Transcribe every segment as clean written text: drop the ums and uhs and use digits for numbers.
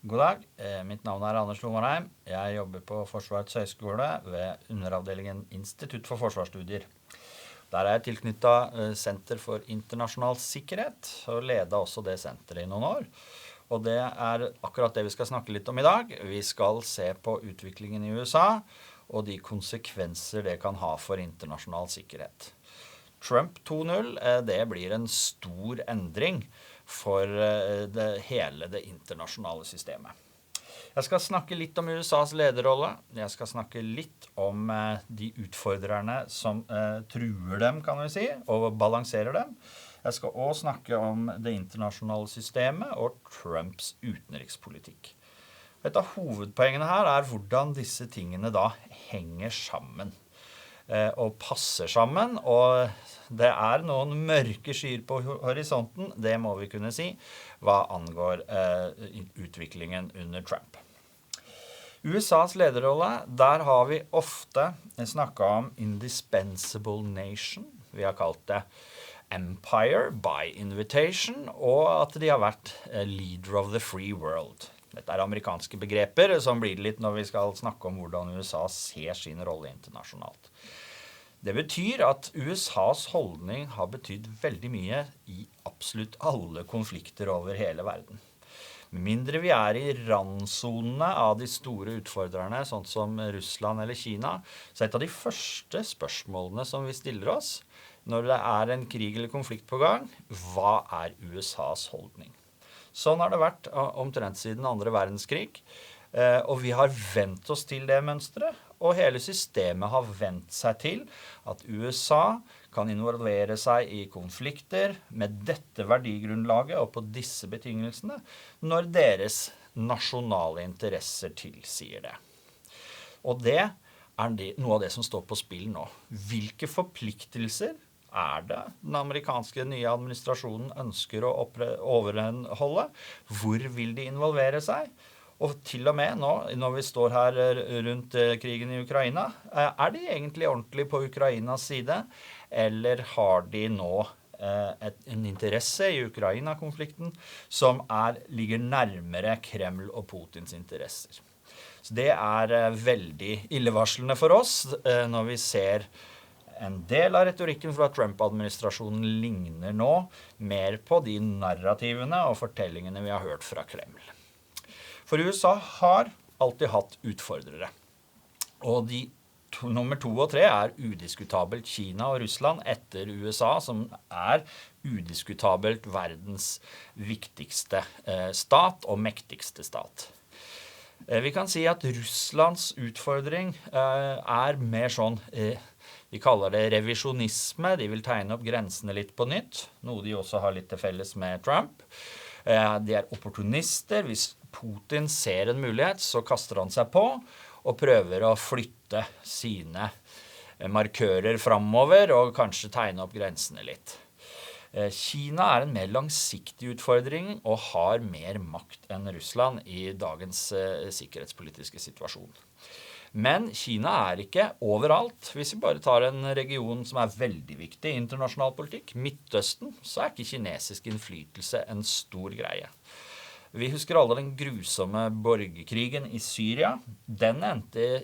God dag, mitt navn Anders Lomarheim. Jeg jobber på Forsvarets høgskole ved underavdelingen Institutt for Forsvarsstudier. Der er jeg tilknyttet Senter for internasjonal sikkerhet, og leder også det senteret i noen år. Og det er akkurat det vi skal snakke litt om i dag. Vi skal se på utviklingen i USA, og de konsekvenser det kan ha for internasjonal sikkerhet. Trump 2.0, det blir en stor endring for hele det internasjonale systemet. Jeg skal snakke litt om USAs lederrolle. Jeg skal snakke litt om de utfordrerne som truer dem, kan vi si, og balanserer dem. Jeg skal også snakke om det internasjonale systemet og Trumps utenrikspolitikk. Et av hovedpoengene her er hvordan disse tingene da henger sammen og passer sammen, og det er noen mørke skyer på horisonten, det må vi kunne si, hva angår utviklingen under Trump. USAs lederrolle, der har vi ofte snakket om indispensable nation, vi har kalt det empire by invitation, og at de har vært leader of the free world. Dette er amerikanske begreper som blir litt når vi skal snakke om hvordan USA ser sin rolle internasjonalt. Det betyr at USAs holdning har betydd veldig mye i absolutt alle konflikter over hele verden. Mindre vi er i randsonene av de store utfordrerne, sånn som Russland eller Kina, så et av de første spørsmålene som vi stiller oss når det er en krig eller konflikt på gang, hva er USAs holdning? Sånn har det vært omtrent siden andre verdenskrig, og vi har vent oss til det mønstret, og hele systemet har vent seg til at USA kan involvere seg i konflikter med dette verdigrunnlaget og på disse betingelsene når deres nasjonale interesser tilsier det. Og det er noe av det som står på spill nå. Hvilke forpliktelser er det den amerikanske nye administrasjonen ønsker å overholde? Hvor vil de involvere seg? Og til og med nå, når vi står her rundt krigen i Ukraina, er de egentlig ordentlig på Ukrainas side, eller har de nå en interesse i Ukraina-konflikten som ligger nærmere Kreml og Putins interesser? Så det er veldig illevarslende for oss når vi ser en del av retorikken fra Trump-administrasjonen ligner nå mer på de narrativene og fortellingene vi har hørt fra Kreml. For USA har alltid hatt utfordrere, og nummer 2 og 3 er udiskutabelt Kina og Russland etter USA, som er udiskutabelt verdens viktigste stat og mektigste stat. Vi kan si at Russlands utfordring er mer sånn, de kaller det revisjonisme, de vil tegne opp grensene litt på nytt, noe de også har litt til felles med Trump. De er opportunister. Hvis Putin ser en mulighet, så kaster han seg på og prøver å flytte sine markører fremover og kanskje tegne opp grensene litt. Kina er en mer langsiktig utfordring og har mer makt enn Russland i dagens sikkerhetspolitiske situasjon. Men Kina er ikke overalt. Hvis vi bare tar en region som er veldig viktig i internasjonal politikk, Midtøsten, så er ikke kinesisk innflytelse en stor greie. Vi husker alle den grusomme borgerkrigen i Syria. Den endte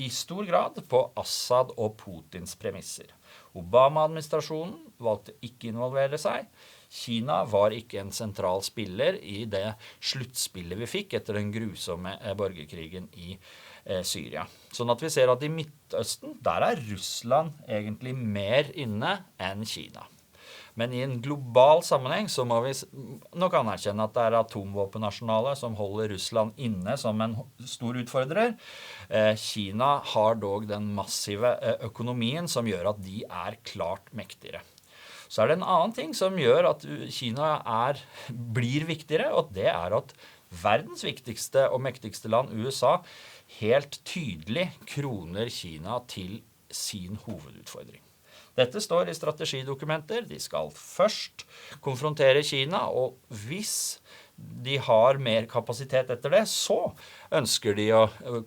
i stor grad på Assad og Putins premisser. Obama-administrasjonen valgte ikke å involvere seg. Kina var ikke en sentral spiller i det sluttspillet vi fikk etter den grusomme borgerkrigen i Syria. Sånn at vi ser at i Midtøsten, der er Russland egentlig mer inne enn Kina. Men i en global sammenheng så må vi nok anerkjenne at det er atomvåpenarsenalet som holder Russland inne som en stor utfordrer. Kina har dog den massive økonomien som gjør at de er klart mektigere. Så er det en annen ting som gjør at Kina blir viktigere, og det er at verdens viktigste og mektigste land, USA, helt tydelig kroner Kina til sin hovedutfordring. Dette står i strategidokumenter. De skal først konfrontere Kina, og hvis de har mer kapasitet etter det, så ønsker de å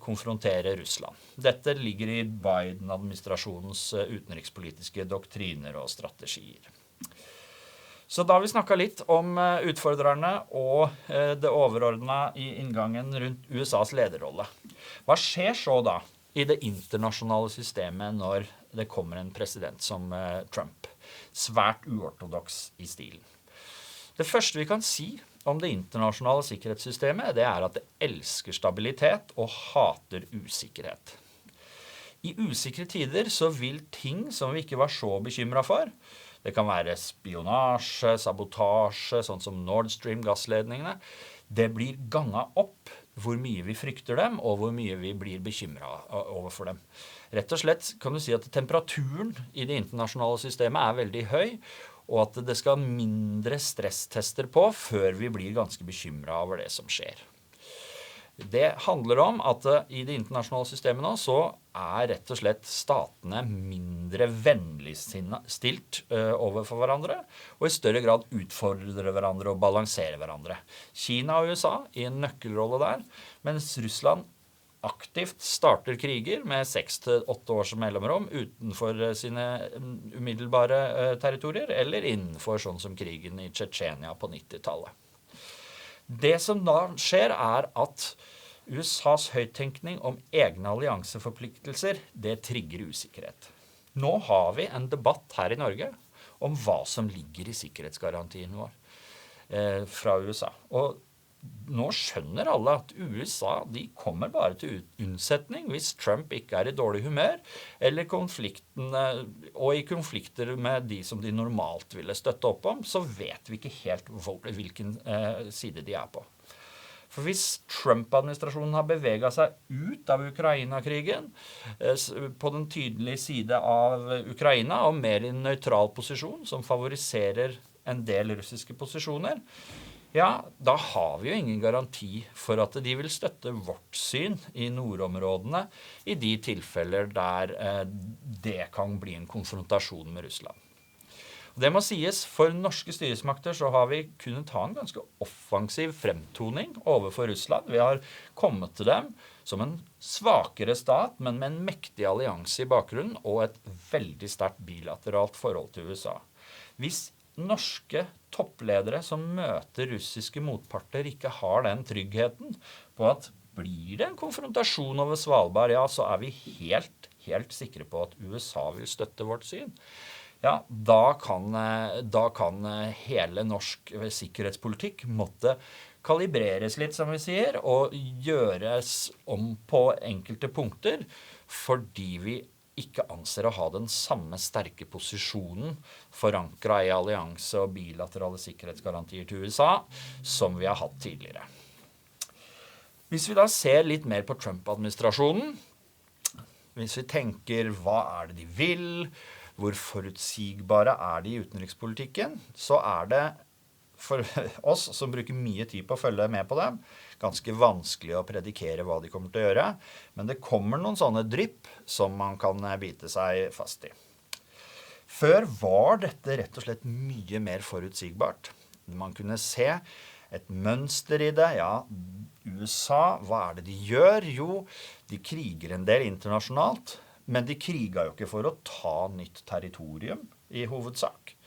konfrontere Russland. Dette ligger i Biden-administrasjonens utenrikspolitiske doktriner og strategier. Så da har vi snakket litt om utfordrerne og det overordnede i inngangen rundt USAs lederrolle. Hva skjer så da i det internasjonale systemet når det kommer en president som Trump? Svært uortodoks i stilen. Det første vi kan si om det internasjonale sikkerhetssystemet, det er at det elsker stabilitet og hater usikkerhet. I usikre tider så vil ting som vi ikke var så bekymret for, det kan være spionasje, sabotasje, sånn som Nord Stream gassledningene, det blir ganget opp hvor mye vi frykter dem, og hvor mye vi blir bekymret overfor dem. Rett og slett kan du si at temperaturen i det internasjonale systemet er veldig høy, og at det skal mindre stresstester på før vi blir ganske bekymret over det som skjer. Det handler om at i det internasjonale systemet nå så er rett og slett statene mindre vennligstilt overfor hverandre, og i større grad utfordrer hverandre og balanserer hverandre. Kina og USA i en nøkkelrolle der, mens Russland aktivt starter kriger med 6 til 8 års mellomrom utenfor sine umiddelbare territorier, eller innenfor sånn som krigen i Tsjetsjenia på 90-tallet. Det som da skjer er at USAs høyttenkning om egne allianseforpliktelser, det trigger usikkerhet. Nå har vi en debatt her i Norge om hva som ligger i sikkerhetsgarantien vår fra USA. Og nå skjønner alle at USA de kommer bare til unnsetning hvis Trump ikke er i dårlig humør, eller og i konflikter med de som de normalt ville støtte opp om, så vet vi ikke helt hvilken side de er på. For hvis Trump-administrasjonen har beveget seg ut av Ukraina-krigen, på den tydelige side av Ukraina, og mer i en nøytral posisjon som favoriserer en del russiske posisjoner, ja, da har vi jo ingen garanti for at de vil støtte vårt syn i nordområdene i de tilfeller der det kan bli en konfrontasjon med Russland. Det må sies, for norske styresmakter så har vi kunnet ha en ganske offensiv fremtoning overfor Russland. Vi har kommet til dem som en svakere stat, men med en mektig allianse i bakgrunnen og et veldig sterkt bilateralt forhold til USA. Hvis norske toppledere som møter russiske motparter ikke har den tryggheten på at blir det en konfrontasjon over Svalbard, ja, så er vi helt sikre på at USA vil støtte vårt syn. Ja, da kan hele norsk sikkerhetspolitikk måtte kalibreres litt, som vi sier, og gjøres om på enkelte punkter, fordi vi ikke anser å ha den samme sterke posisjonen forankret i allianse og bilaterale sikkerhetsgarantier til USA som vi har hatt tidligere. Hvis vi da ser litt mer på Trump-administrasjonen, hvis vi tenker hva er det de vil, hvor forutsigbare er de i utenrikspolitikken, så er det for oss som bruker mye tid på å følge med på dem, ganske vanskelig å predikere hva de kommer til å gjøre, men det kommer noen sånne drypp som man kan bite seg fast i. Før var dette rett og slett mye mer forutsigbart. Man kunne se et mønster i det. Ja, USA, hva er det de gjør? Jo, de kriger en del internasjonalt, men de kriget jo ikke for å ta nytt territorium i hovedsak.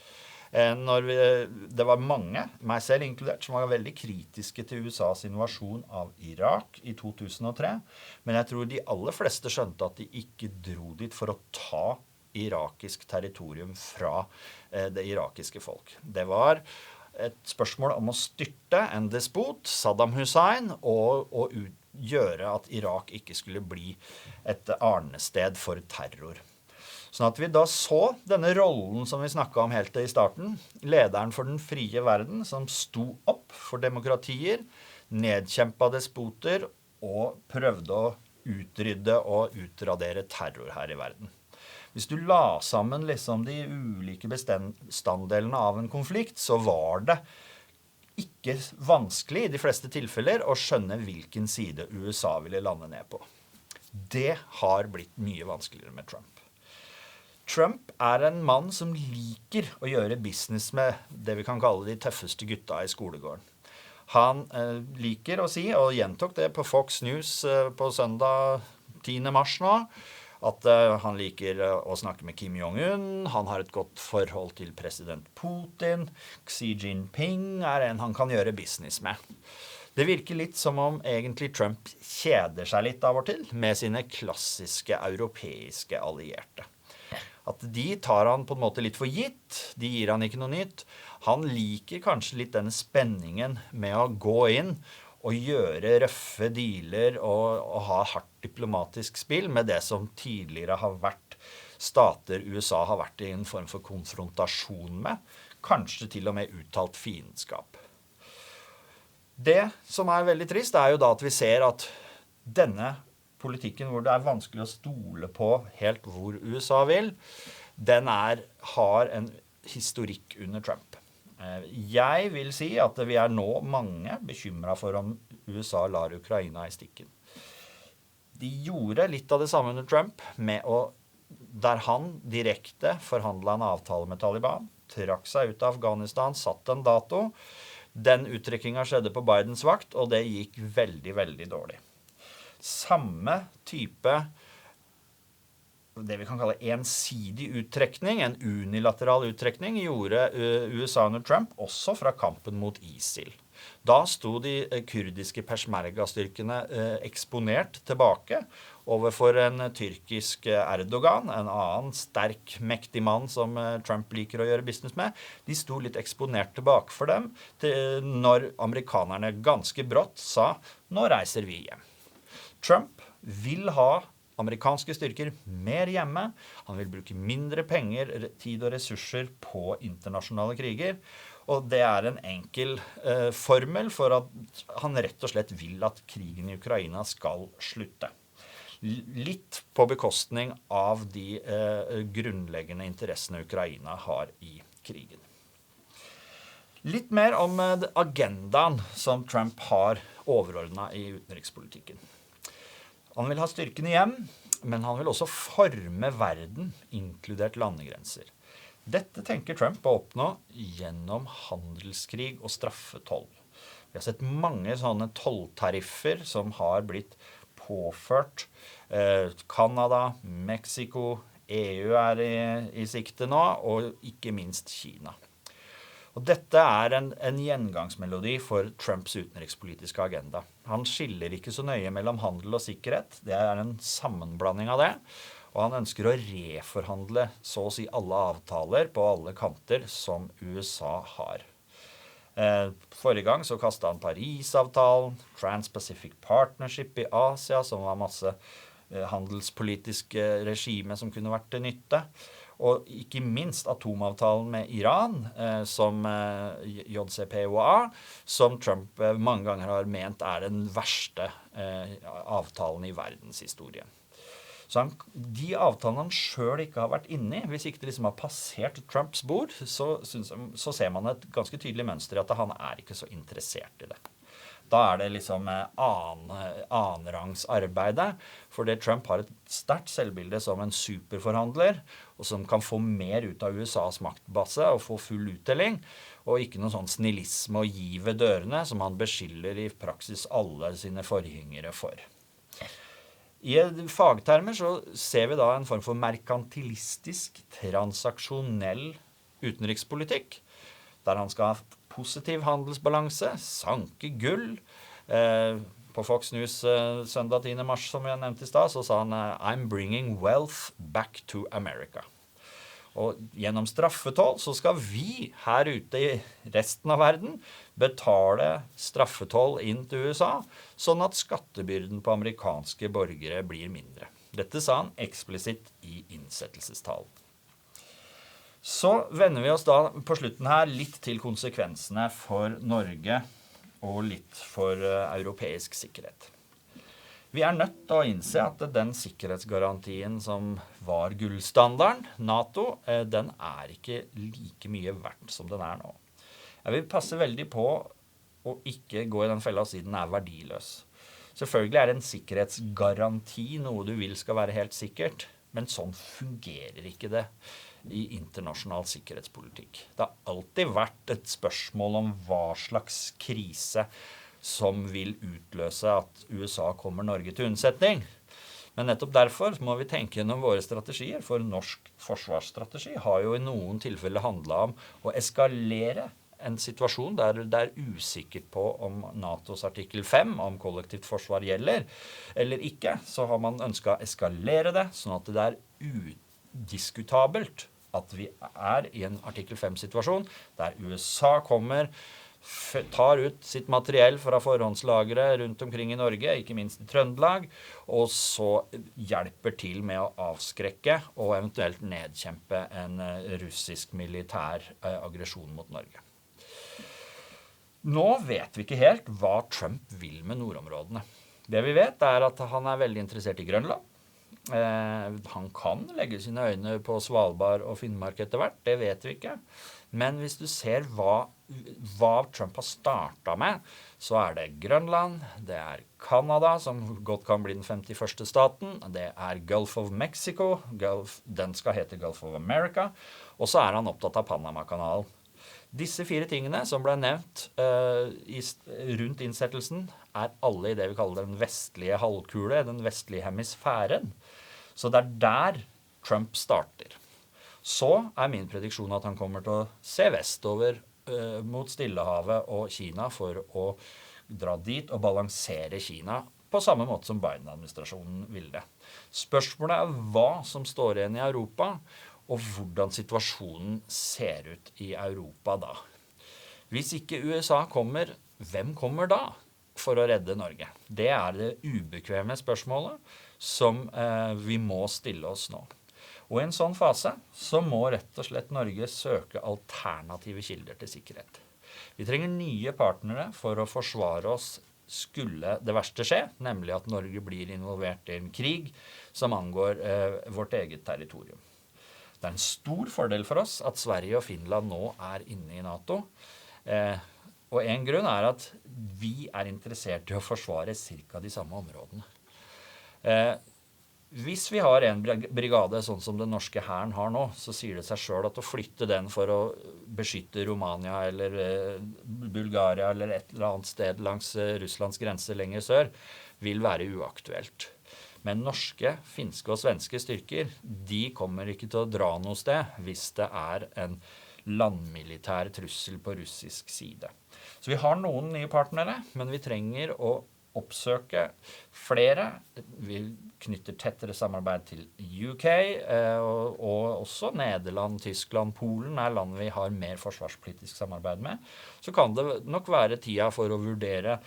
Det var mange, meg selv inkludert, som var veldig kritiske til USAs invasjon av Irak i 2003, men jeg tror de aller fleste skjønte at de ikke dro dit for å ta irakisk territorium fra det irakiske folk. Det var et spørsmål om å styrte en despot, Saddam Hussein, og gjøre at Irak ikke skulle bli et arnested for terror. Sånn at vi da så denne rollen som vi snakket om helt i starten, lederen for den frie verden som sto opp for demokratier, nedkjempet despoter og prøvde å utrydde og utradere terror her i verden. Hvis du la sammen liksom de ulike bestanddelene av en konflikt, så var det ikke vanskelig i de fleste tilfeller å skjønne hvilken side USA ville lande ned på. Det har blitt mye vanskeligere med Trump. Trump er en mann som liker å gjøre business med det vi kan kalle de tøffeste gutta i skolegården. Han liker å si, og gjentok det på Fox News på søndag 10. mars nå, At han liker å snakke med Kim Jong-un, han har et godt forhold til president Putin, Xi Jinping en han kan gjøre business med. Det virker litt som om egentlig Trump kjeder seg litt av og til med sine klassiske europeiske allierte. At de tar han på en måte litt for gitt, de gir han ikke noe nytt. Han liker kanskje litt denne spenningen med å gå inn og gjøre røffe dealer og ha hardt diplomatisk spill med det som tidligere har vært stater USA har vært i en form for konfrontasjon med, kanskje til og med uttalt fiendskap. Det som veldig trist jo da at vi ser at denne politikken hvor det vanskelig å stole på helt hvor USA vil, den har en historikk under Trump. Jeg vil si at vi nå mange bekymret for om USA lar Ukraina i stikken. De gjorde litt av det samme under Trump, der han direkte forhandlet en avtale med Taliban, trakk seg ut av Afghanistan, satt en dato. Den uttrekkingen skjedde på Bidens vakt, og det gikk veldig, veldig dårlig. Samme type det vi kan kalle ensidig uttrekning, en unilateral uttrekning, gjorde USA under Trump også fra kampen mot ISIL. Da stod de kurdiske Peshmerga-styrkene eksponert tilbake overfor en tyrkisk Erdogan, en annen sterk, mektig mann som Trump liker å gjøre business med. De stod litt eksponert tilbake for dem når amerikanerne ganske brått sa, nå reiser vi hjem. Trump vil ha amerikanske styrker mer hjemme. Han vil bruke mindre penger, tid og ressurser på internasjonale kriger. Og det en enkel formel for at han rett og slett vil at krigen i Ukraina skal slutte. Litt på bekostning av de grunnleggende interessene Ukraina har i krigen. Litt mer om agendaen som Trump har overordnet i utenrikspolitikken. Han vil ha styrkene hjem, men han vil også forme verden, inkludert landegrenser. Dette tenker Trump å oppnå gjennom handelskrig og straffetoll. Vi har sett mange sånne tolltariffer som har blitt påført. Kanada, Mexico, EU i sikte nå, og ikke minst Kina. Og dette en gjengangsmelodi for Trumps utenrikspolitiske agenda. Han skiller ikke så nøye mellom handel og sikkerhet. Det en sammenblanding av det. Og han ønsker å reforhandle så å si alle avtaler på alle kanter som USA har. Forrige gang så kastet han Paris-avtalen, Trans-Pacific Partnership i Asia, som var masse handelspolitiske regime som kunne vært til nytte. Og ikke minst atomavtalen med Iran, som JCPOA, som Trump mange ganger har ment den verste avtalen i verdenshistorien. Så de avtalene han selv ikke har vært inne i, hvis ikke det liksom har passert Trumps bord, så ser man et ganske tydelig mønster i at han ikke så interessert i det. Da det liksom annenrangsarbeidet, fordi Trump har et sterkt selvbilde som en superforhandler, og som kan få mer ut av USAs maktbase og få full uttelling, og ikke noe sånn snillisme og gi ved dørene, som han beskylder i praksis alle sine forgjengere for. I fagtermer så ser vi da en form for merkantilistisk, transaksjonell utenrikspolitikk, der han skal ha positiv handelsbalanse, sanke gull. På Fox News søndag 10. mars, som jeg nevnte i sted, så sa han «I'm bringing wealth back to America». Og gjennom straffetoll så skal vi her ute i resten av verden betale straffetoll inn til USA, sånn at skattebyrden på amerikanske borgere blir mindre. Dette sa han eksplisitt i innsettelsestalen. Så vender vi oss da på slutten her litt til konsekvensene for Norge og litt for europeisk sikkerhet. Vi nødt til å innse at den sikkerhetsgarantien som var gullstandarden, NATO, den ikke like mye verdt som den nå. Jeg vil passe veldig på å ikke gå i den fella og si den verdiløs. Selvfølgelig en sikkerhetsgaranti noe du vil skal være helt sikkert, men sånn fungerer ikke det i internasjonal sikkerhetspolitikk. Det har alltid vært et spørsmål om hva slags krise som vil utløse at USA kommer Norge til unnsetning. Men nettopp derfor må vi tenke gjennom våre strategier, for norsk forsvarsstrategi har jo i noen tilfeller handlet om å eskalere en situasjon der det usikkert på om NATOs artikkel 5, om kollektivt forsvar gjelder, eller ikke. Så har man ønsket å eskalere det, sånn at det udiskutabelt at vi i en artikkel 5-situasjon, der USA kommer, tar ut sitt materiell fra forhåndslagre rundt omkring i Norge, ikke minst i Trøndelag, og så hjelper til med å avskrekke og eventuelt nedkjempe en russisk militær aggresjon mot Norge. Nå vet vi ikke helt hva Trump vil med nordområdene. Det vi vet at han veldig interessert i Grønland. Han kan legge sine øyne på Svalbard og Finnmark etter hvert, det vet vi ikke. Men hvis du ser hva Trump har startet med, så det Grønland, det Canada, som godt kan bli den 51. staten, det Gulf of Mexico, den skal hete Gulf of America, og så han opptatt av Panama-kanalen. Disse 4 tingene som ble nevnt rundt innsettelsen alle i det vi kaller den vestlige halvkule, den vestlige hemisfæren. Så det der Trump starter. Så min prediksjon at han kommer til å se vestover mot Stillehavet og Kina for å dra dit og balansere Kina på samme måte som Biden-administrasjonen ville det. Spørsmålet hva som står igjen i Europa, og hvordan situasjonen ser ut i Europa da. Hvis ikke USA kommer, hvem kommer da for å redde Norge? Det det ubekvemme spørsmålet som vi må stille oss nå. Og i en sånn fase så må rett og slett Norge søke alternative kilder til sikkerhet. Vi trenger nye partnere for å forsvare oss skulle det verste skje, nemlig at Norge blir involvert i en krig som angår vårt eget territorium. Det en stor fordel for oss at Sverige og Finland nå inne i NATO. Og en grunn at vi interessert i å forsvare cirka de samme områdene. Hvis vi har en brigade sånn som den norske hæren har nå, så sier det seg selv at å flytte den for å beskytte Romania eller Bulgaria eller et eller annet sted langs Russlands grense lenger sør vil være uaktuelt. Men norske, finske og svenske styrker, de kommer ikke til å dra noe sted hvis det en landmilitær trussel på russisk side. Så vi har noen nye partnere, men vi trenger å oppsøke flere. Vi knytter tettere samarbeid til UK, og også Nederland, Tyskland, Polen land vi har mer forsvarspolitisk samarbeid med. Så kan det nok være tida for å vurdere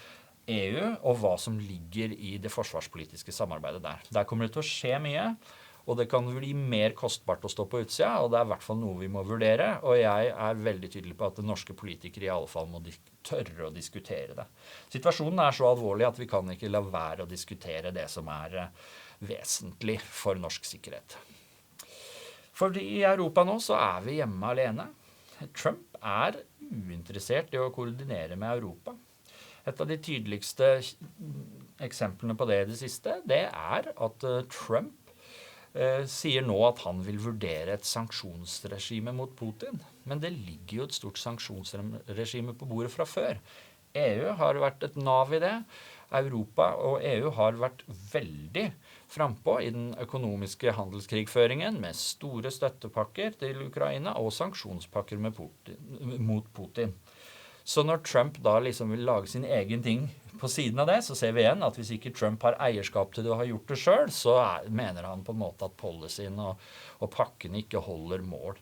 EU og hva som ligger i det forsvarspolitiske samarbeidet der. Der kommer det til å skje mye, og det kan bli mer kostbart å stå på utsida, og det i hvert fall noe vi må vurdere, og jeg veldig tydelig på at norske politikere i alle fall må tørre å diskutere det. Situasjonen så alvorlig at vi kan ikke la være å diskutere det som vesentlig for norsk sikkerhet. For i Europa nå så vi hjemme alene. Trump uinteressert i å koordinere med Europa. Et av de tydeligste eksemplene på det i det siste, det at Trump sier nå at han vil vurdere et sanksjonsregime mot Putin. Men det ligger jo et stort sanksjonsregime på bordet fra før. EU har vært et nav i det. Europa og EU har vært veldig frempå i den økonomiske handelskrigføringen med store støttepakker til Ukraina og sanksjonspakker mot Putin. Så når Trump da liksom vil lage sin egen ting på siden av det, så ser vi igjen at hvis ikke Trump har eierskap til det og har gjort det selv, så mener han på en måte at policyen og pakkene ikke holder mål.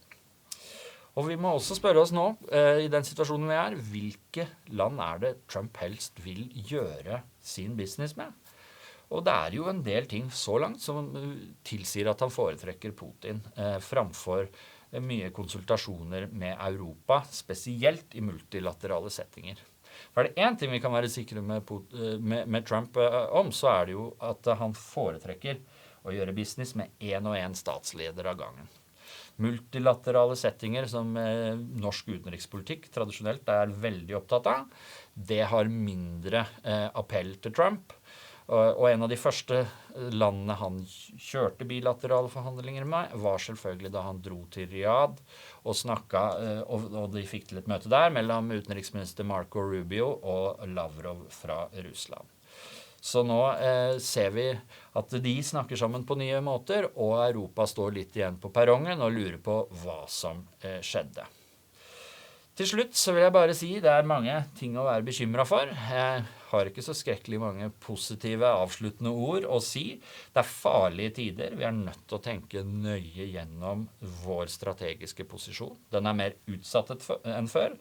Og vi må også spørre oss nå, i den situasjonen vi hvilke land det Trump helst vil gjøre sin business med? Og det jo en del ting så langt som tilsier at han foretrekker Putin framfor mye konsultasjoner med Europa, spesielt i multilaterale settinger. For det en ting vi kan være sikre med Trump om, så det jo at han foretrekker å gjøre business med en og en statsleder av gangen. Multilaterale settinger som norsk utenrikspolitikk tradisjonelt veldig opptatt av, det har mindre appell til Trump. Og en av de første landene han kjørte bilaterale forhandlinger med var selvfølgelig da han dro til Riyadh og snakket, og de fikk til et møte der mellom utenriksminister Marco Rubio og Lavrov fra Russland. Så nå ser vi at de snakker sammen på nye måter, og Europa står litt igjen på perrongen og lurer på hva som skjedde. Til slutt så vil jeg bare si det mange ting å være bekymret for. Jeg har ikke så skrekkelig mange positive avsluttende ord å si. Det farlige tider. Vi nødt til å tenke nøye gjennom vår strategiske posisjon. Den mer utsatt enn før.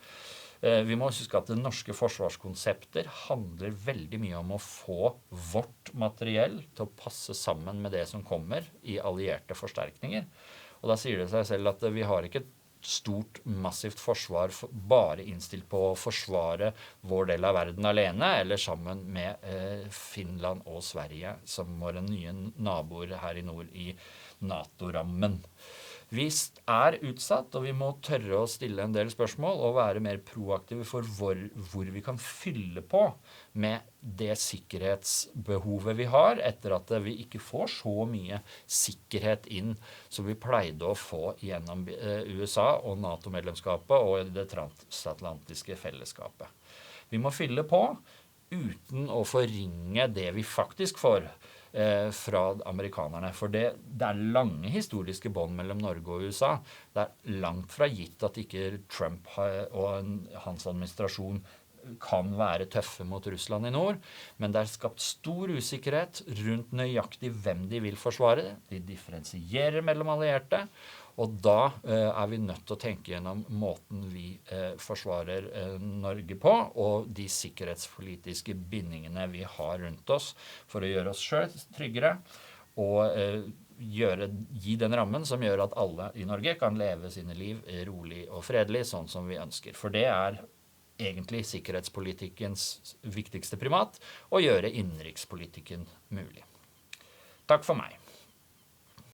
Vi må huske at det norske forsvarskonsepter handler veldig mye om å få vårt materiell til å passe sammen med det som kommer i allierte forsterkninger. Og da sier det seg selv at vi har ikke et stort, massivt forsvar bare innstilt på å forsvare vår del av verden alene, eller sammen med Finland og Sverige, som våre nye naboer her i nord i NATO-rammen. Vi utsatt, og vi må tørre å stille en del spørsmål og være mer proaktive for hvor vi kan fylle på med det sikkerhetsbehovet vi har, etter at vi ikke får så mye sikkerhet inn som vi pleide å få gjennom USA og NATO-medlemskapet og det transatlantiske fellesskapet. Vi må fylle på uten å forringe det vi faktisk får fra amerikanerne. For det lange historiske bånd mellom Norge og USA. Det langt fra gitt at ikke Trump og hans administrasjon kan være tøffe mot Russland i nord, men det skapt stor usikkerhet rundt nøyaktig hvem de vil forsvare. De differensierer mellom allierte, og da vi nødt til å tenke gjennom måten vi forsvarer Norge på, og de sikkerhetspolitiske bindingene vi har rundt oss for å gjøre oss selv tryggere, og gi den rammen som gjør at alle i Norge kan leve sine liv rolig og fredelig, sånn som vi ønsker. For det egentlig sikkerhetspolitikkens viktigste primat, å gjøre innenrikspolitikken mulig. Takk for meg.